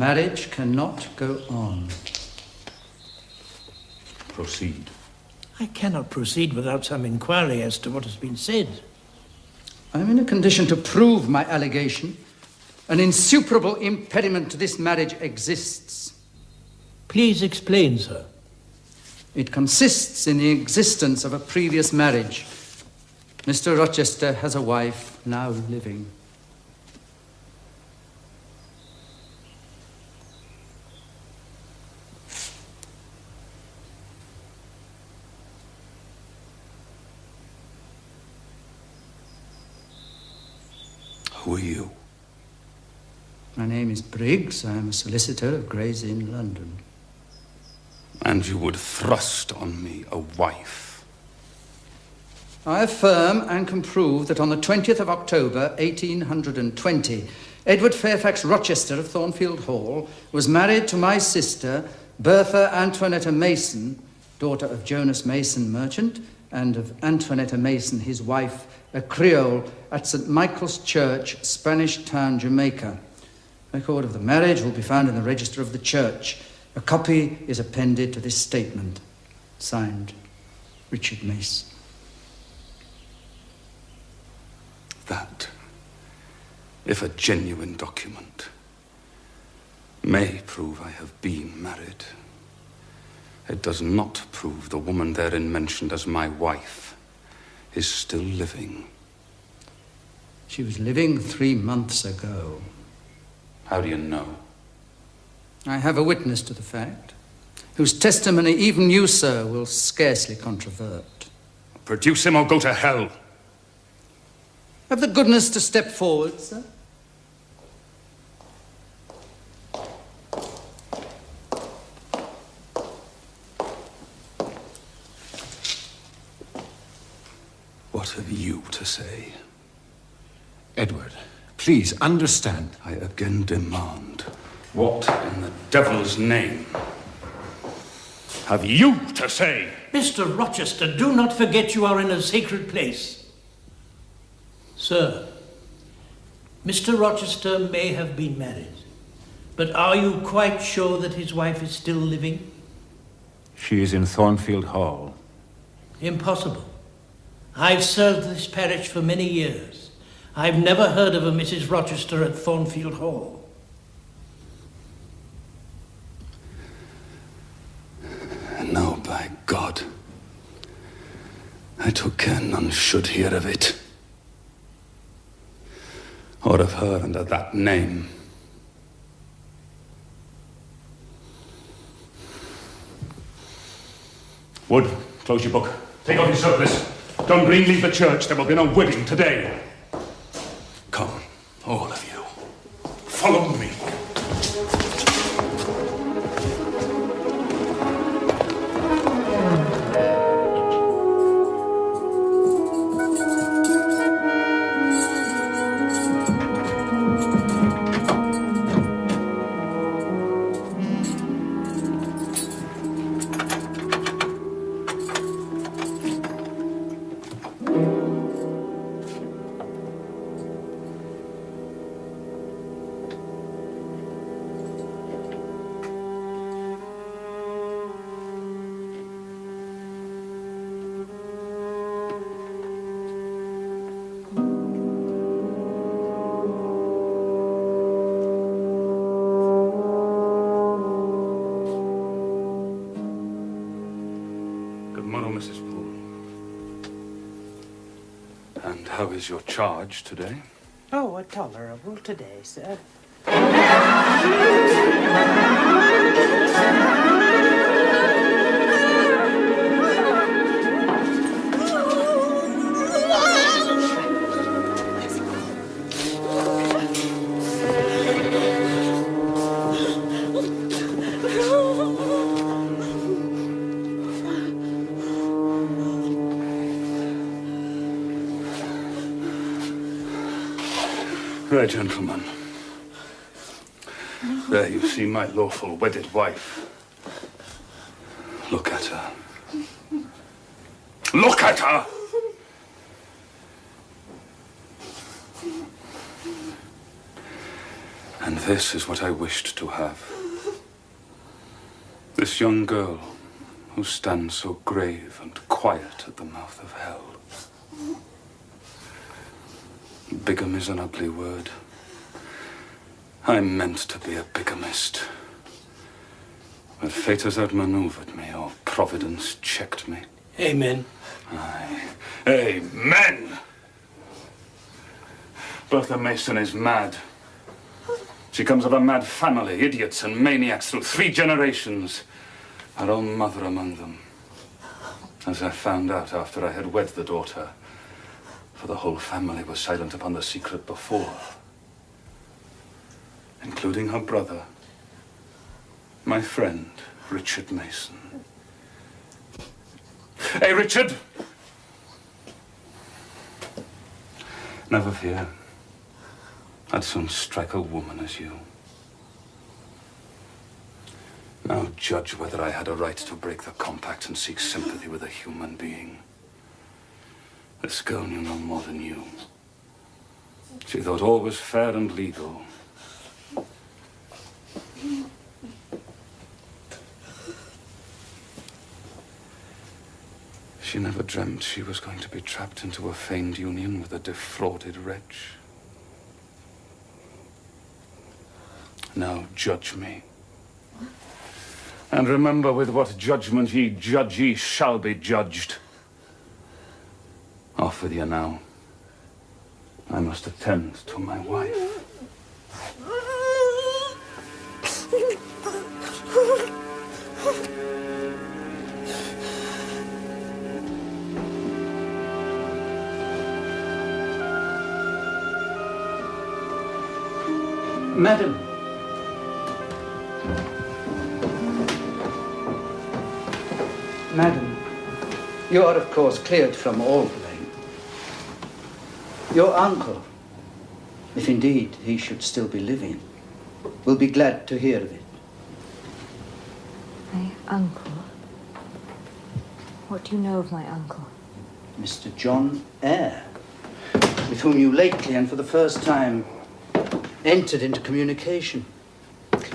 marriage cannot go on. Proceed. I cannot proceed without some inquiry as to what has been said. I'm in a condition to prove my allegation. An insuperable impediment to this marriage exists. Please explain, sir. It consists in the existence of a previous marriage. Mr. Rochester has a wife now living. Who are you? My name is Briggs. I am a solicitor of Gray's Inn, London. And you would thrust on me a wife? I affirm and can prove that on the 20th of October, 1820, Edward Fairfax Rochester of Thornfield Hall was married to my sister, Bertha Antoinetta Mason, daughter of Jonas Mason, merchant, and of Antoinetta Mason, his wife, a Creole, at St. Michael's Church, Spanish Town, Jamaica. A record of the marriage will be found in the register of the church. A copy is appended to this statement. Signed, Richard Mace. That, if a genuine document, may prove I have been married, it does not prove the woman therein mentioned as my wife is still living. She was living 3 months ago. How do you know? I have a witness to the fact, whose testimony even you, sir, will scarcely controvert. Produce him or go to hell. Have the goodness to step forward, sir. What have you to say? Edward, please understand. I again demand, what in the devil's name have you to say? Mr. Rochester, do not forget you are in a sacred place. Sir, Mr. Rochester may have been married, but are you quite sure that his wife is still living? She is in Thornfield Hall. Impossible. I've served this parish for many years. I've never heard of a Mrs. Rochester at Thornfield Hall. No, by God. I took care none should hear of it. Or of her under that name. Wood, close your book. Take off your surplice. John Green, leave the church. There will be no wedding today. Come, all of you. Follow me. How is your charge today? Oh, tolerable today, sir. There, gentlemen. There you see my lawful wedded wife. Look at her. Look at her! And this is what I wished to have. This young girl who stands so grave and quiet at the mouth of hell. Bigamy is an ugly word. I meant to be a bigamist. But fate has outmaneuvered me, or Providence checked me. Amen. Aye. Amen! Bertha Mason is mad. She comes of a mad family, idiots and maniacs through 3 generations. Her own mother among them. As I found out after I had wed the daughter. For the whole family was silent upon the secret before. Including her brother. My friend, Richard Mason. Hey, Richard! Never fear. I'd soon strike a woman as you. Now judge whether I had a right to break the compact and seek sympathy with a human being. This girl knew no more than you. She thought all was fair and legal. She never dreamt she was going to be trapped into a feigned union with a defrauded wretch. Now judge me. And remember with what judgment ye judge, ye shall be judged. Off with you now. I must attend to my wife. Madam. Madam, you are of course cleared from all blame. Your uncle, if indeed he should still be living, will be glad to hear of it. My uncle? What do you know of my uncle? Mr. John Eyre, with whom you lately and for the first time entered into communication.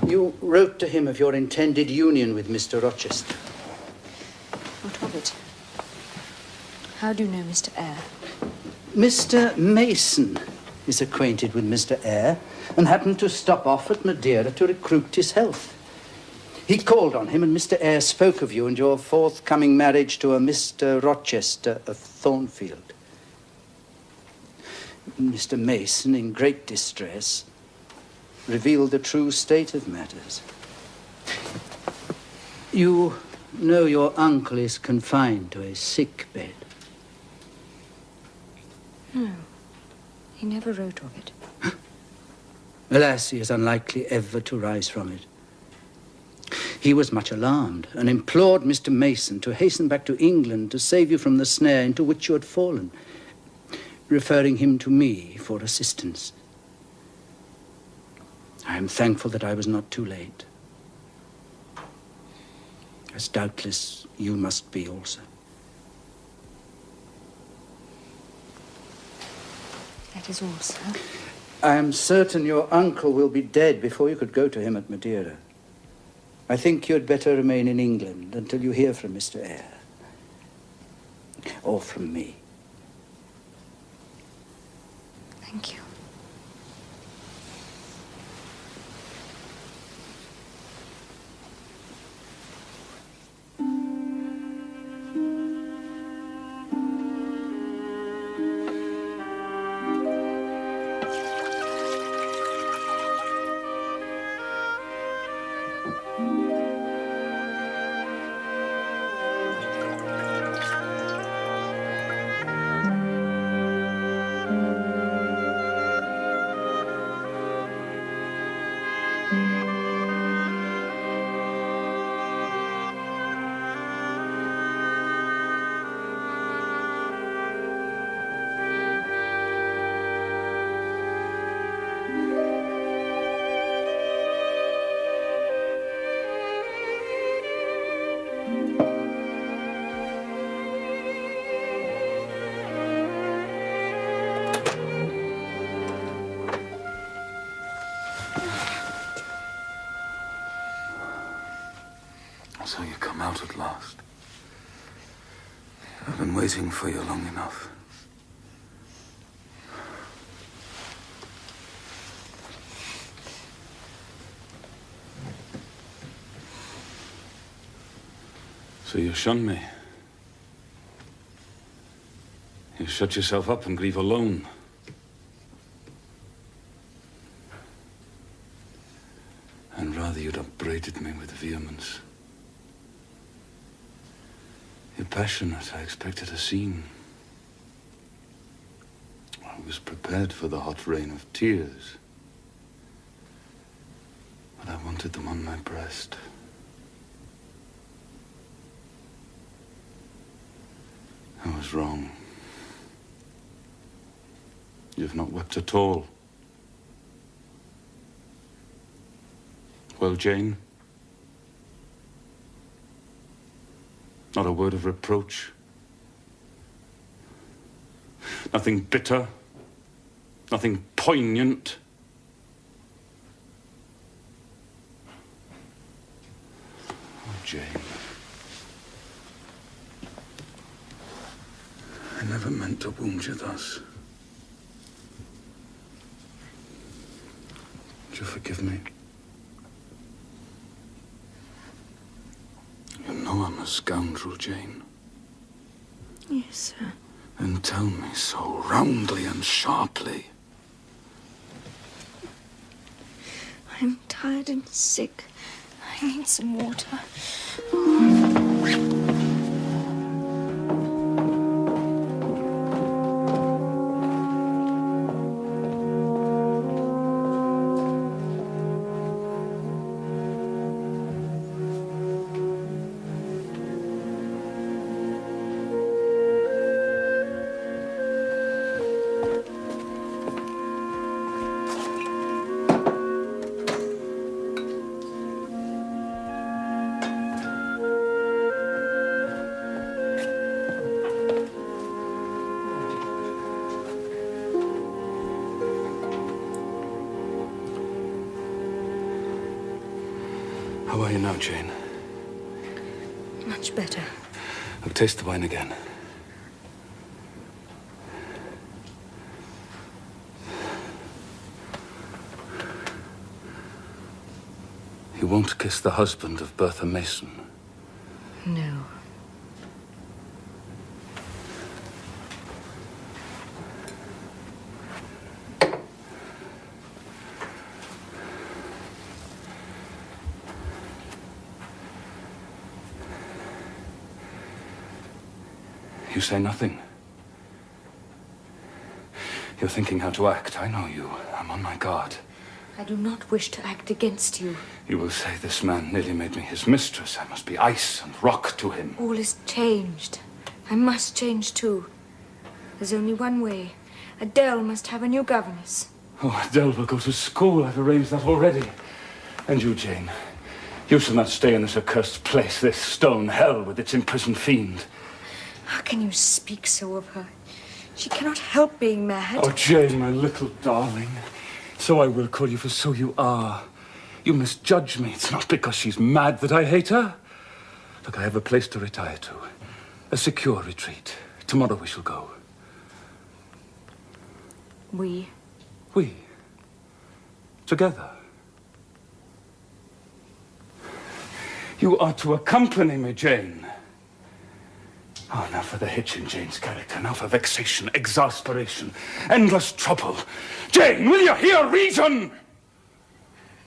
You wrote to him of your intended union with Mr. Rochester. What of it? How do you know Mr. Eyre? Mr. Mason is acquainted with Mr. Eyre and happened to stop off at Madeira to recruit his health. He called on him and Mr. Eyre spoke of you and your forthcoming marriage to a Mr. Rochester of Thornfield. Mr. Mason, in great distress, revealed the true state of matters. You know your uncle is confined to a sick bed. No, he never wrote of it. Alas, he is unlikely ever to rise from it. He was much alarmed and implored Mr. Mason to hasten back to England to save you from the snare into which you had fallen, referring him to me for assistance. I am thankful that I was not too late, as doubtless you must be also. That is all, sir. I am certain your uncle will be dead before you could go to him at Madeira. I think you'd better remain in England until you hear from Mr. Eyre. Or from me. Thank you. So you come out at last. I've been waiting for you long enough. So you shun me. You shut yourself up and grieve alone. And rather you'd upbraided me with vehemence. You're passionate. I expected a scene. I was prepared for the hot rain of tears. But I wanted them on my breast. I was wrong. You've not wept at all. Well, Jane? Not a word of reproach. Nothing bitter. Nothing poignant. Oh, Jane. I never meant to wound you thus. Would you forgive me? You know I'm a scoundrel, Jane. Yes, sir. Then tell me so roundly and sharply. I'm tired and sick. I need some water. How are you now, Jane? Much better. I'll taste the wine again. You won't kiss the husband of Bertha Mason? No. You say nothing. You're thinking how to act. I know you. I'm on my guard. I do not wish to act against you. You will say this man nearly made me his mistress. I must be ice and rock to him. All is changed. I must change too. There's only one way. Adele must have a new governess. Oh, Adele will go to school. I've arranged that already. And you, Jane. You shall not stay in this accursed place, this stone hell with its imprisoned fiend. How can you speak so of her? She cannot help being mad. Oh, Jane, my little darling. So I will call you, for so you are. You misjudge me. It's not because she's mad that I hate her. Look, I have a place to retire to. A secure retreat. Tomorrow we shall go. We? We. Together. You are to accompany me, Jane. Oh, now for the hitch in Jane's character. Now for vexation, exasperation, endless trouble. Jane, will you hear reason?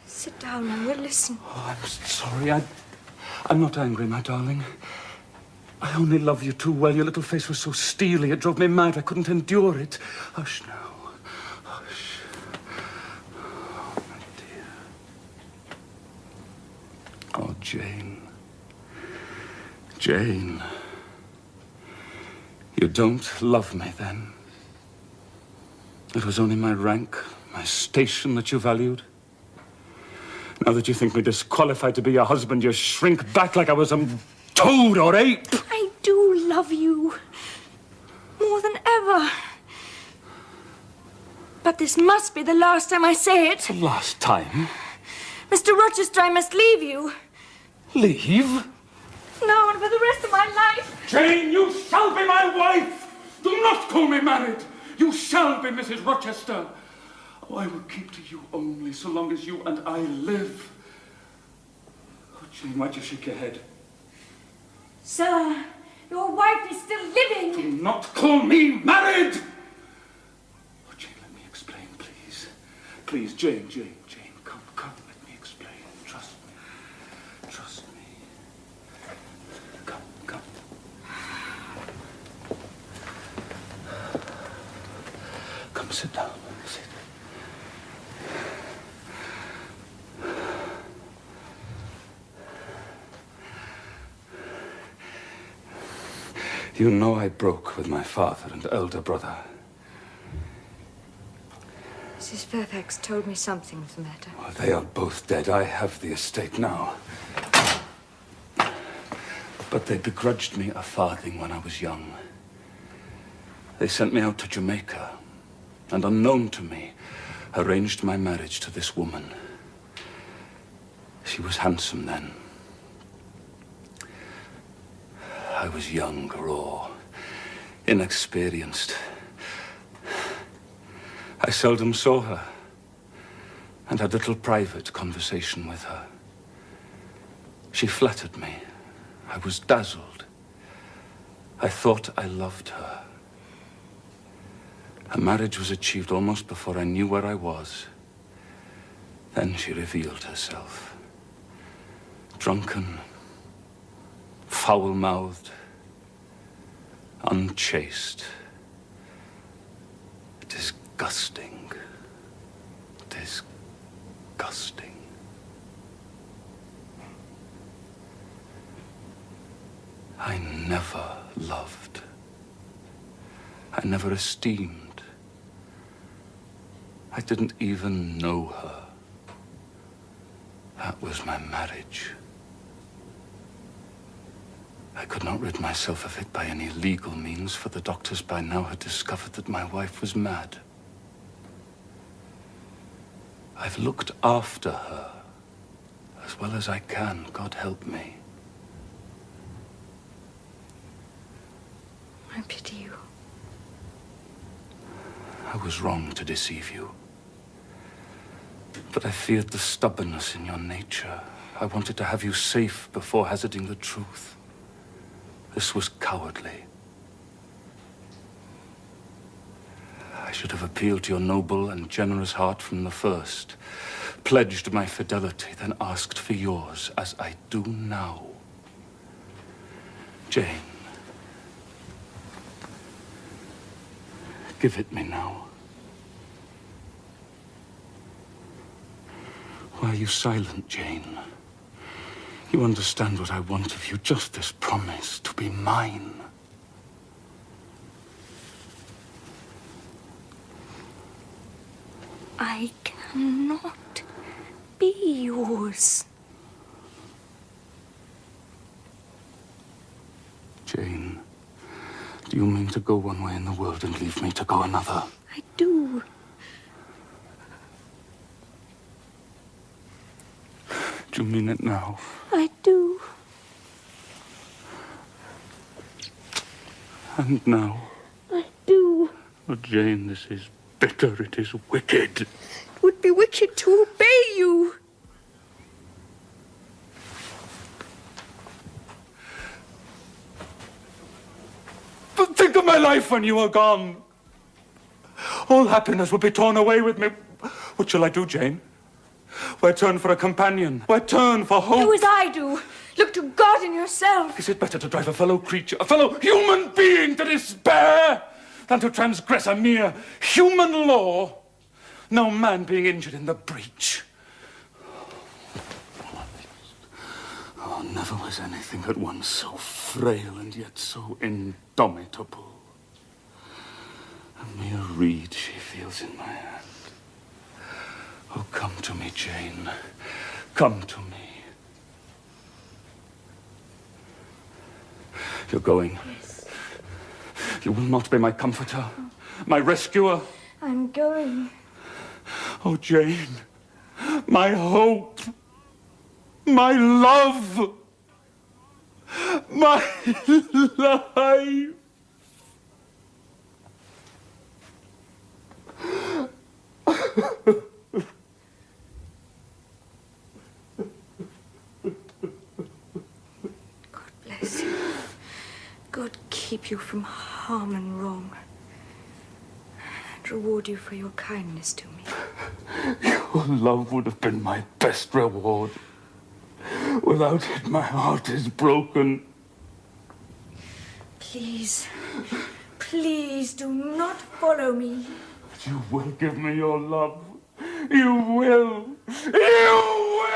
Sit down and we'll listen. Oh, I'm sorry. I'm not angry, my darling. I only love you too well. Your little face was so steely, it drove me mad. I couldn't endure it. Hush now. Hush. Oh, my dear. Oh, Jane. Jane. You don't love me, then? It was only my rank, my station that you valued? Now that you think me disqualified to be your husband, you shrink back like I was some toad or ape. I do love you. More than ever. But this must be the last time I say it. The last time? Mr. Rochester, I must leave you. Leave? now and for the rest of my life. Jane, you shall be my wife! Do not call me married! You shall be Mrs. Rochester! Oh, I will keep to you only so long as you and I live. Oh, Jane, why'd you shake your head? Sir, your wife is still living. Do not call me married! Oh, Jane, let me explain, please. Please, Jane, come, let me explain. Trust me. Come. Come, sit down. Sit. You know I broke with my father and elder brother. Mrs. Fairfax told me something of the matter. Oh, they are both dead. I have the estate now. But they begrudged me a farthing when I was young. They sent me out to Jamaica, and unknown to me, arranged my marriage to this woman. She was handsome then. I was young, raw, inexperienced. I seldom saw her, and had little private conversation with her. She flattered me. I was dazzled. I thought I loved her. Her marriage was achieved almost before I knew where I was. Then she revealed herself. Drunken, foul-mouthed, unchaste, disgusting. I never loved. I never esteemed. I didn't even know her. That was my marriage. I could not rid myself of it by any legal means, for the doctors by now had discovered that my wife was mad. I've looked after her as well as I can, God help me. I pity you. I was wrong to deceive you. But I feared the stubbornness in your nature. I wanted to have you safe before hazarding the truth. This was cowardly. I should have appealed to your noble and generous heart from the first, pledged my fidelity, then asked for yours, as I do now. Jane, give it me now. Why are you silent, Jane? You understand what I want of you, just this promise to be mine. I cannot be yours. Jane, do you mean to go one way in the world and leave me to go another? I do. Do you mean it now? I do. And now? I do. Oh, Jane, this is bitter. It is wicked. It would be wicked to obey you. But think of my life when you are gone. All happiness will be torn away with me. What shall I do, Jane? Where turn for a companion? Where turn for hope? Do as I do. Look to God in yourself. Is it better to drive a fellow creature, a fellow human being to despair than to transgress a mere human law? No man being injured in the breach. Oh, never was anything at once so frail and yet so indomitable. A mere reed she feels in my hand. Oh, come to me, Jane. Come to me. You're going. Yes. You will not be my comforter, my rescuer. I'm going. Oh, Jane, my hope, my love. My life! God bless you. God keep you from harm and wrong. And reward you for your kindness to me. Your love would have been my best reward. Without it, my heart is broken. Please, please do not follow me. You will give me your love. You will. You will!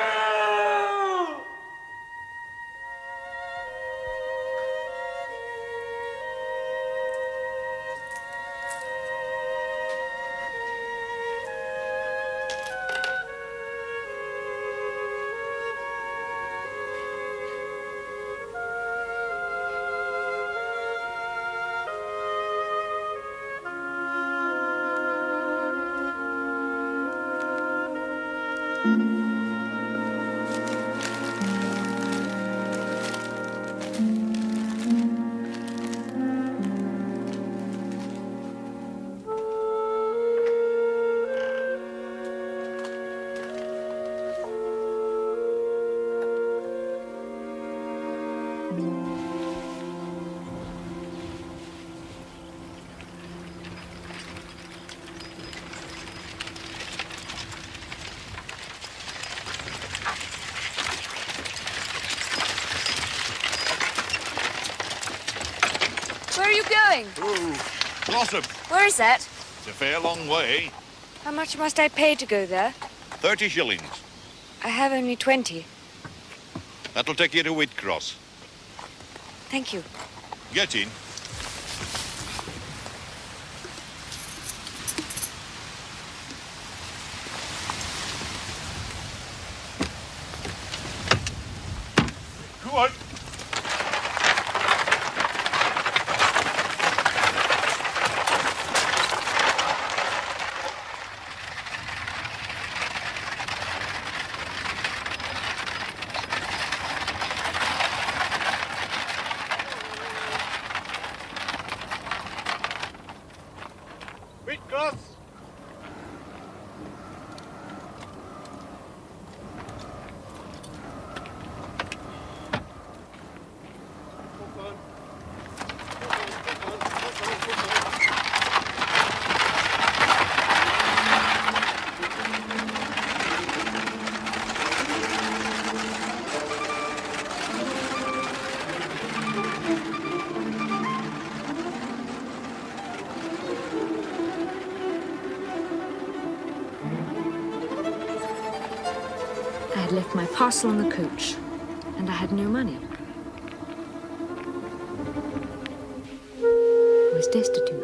Where are you going? Oh, Blossom. Where is that? It's a fair long way. How much must I pay to go there? 30 shillings. I have only 20. That'll take you to Whitcross. Thank you. Get in. Go on. Whitcross. I had left my parcel on the coach, and I had no money. I was destitute.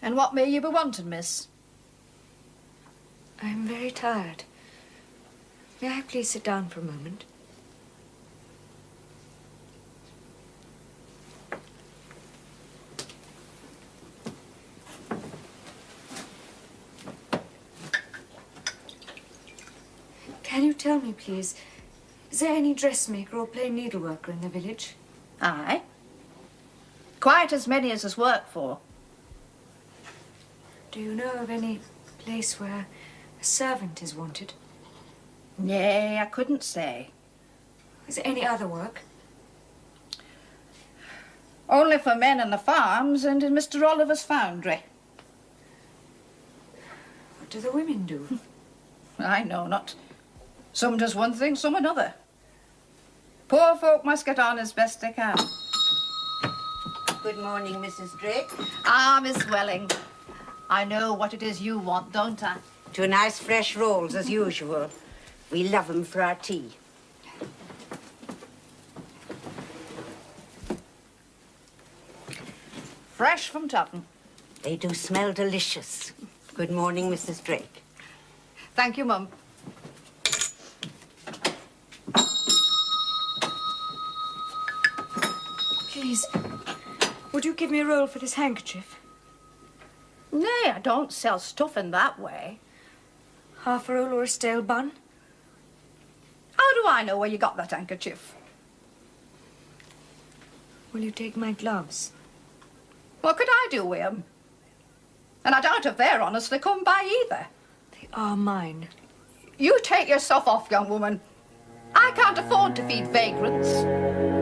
And what may you be wanting, miss? very tired. May I please sit down for a moment? Can you tell me, please, is there any dressmaker or plain needleworker in the village? Aye. Quite as many as there's work for. Do you know of any place where a servant is wanted? Nay, I couldn't say. Is there any other work? Only for men in the farms and in Mr. Oliver's foundry. What do the women do? I know not. Some does one thing, some another. Poor folk must get on as best they can. Good morning, Mrs. Drake. Ah, Miss Welling. I know what it is you want, don't I? Two nice fresh rolls, as usual. We love 'em for our tea. Fresh from Totton. They do smell delicious. Good morning, Mrs. Drake. Thank you, Mum. Please, would you give me a roll for this handkerchief? Nay, I don't sell stuff in that way. Half a roll or a stale bun? How do I know where you got that handkerchief? Will you take my gloves? What could I do with 'em? And I doubt if they're honestly come by either. They are mine. You take yourself off, young woman. I can't afford to feed vagrants.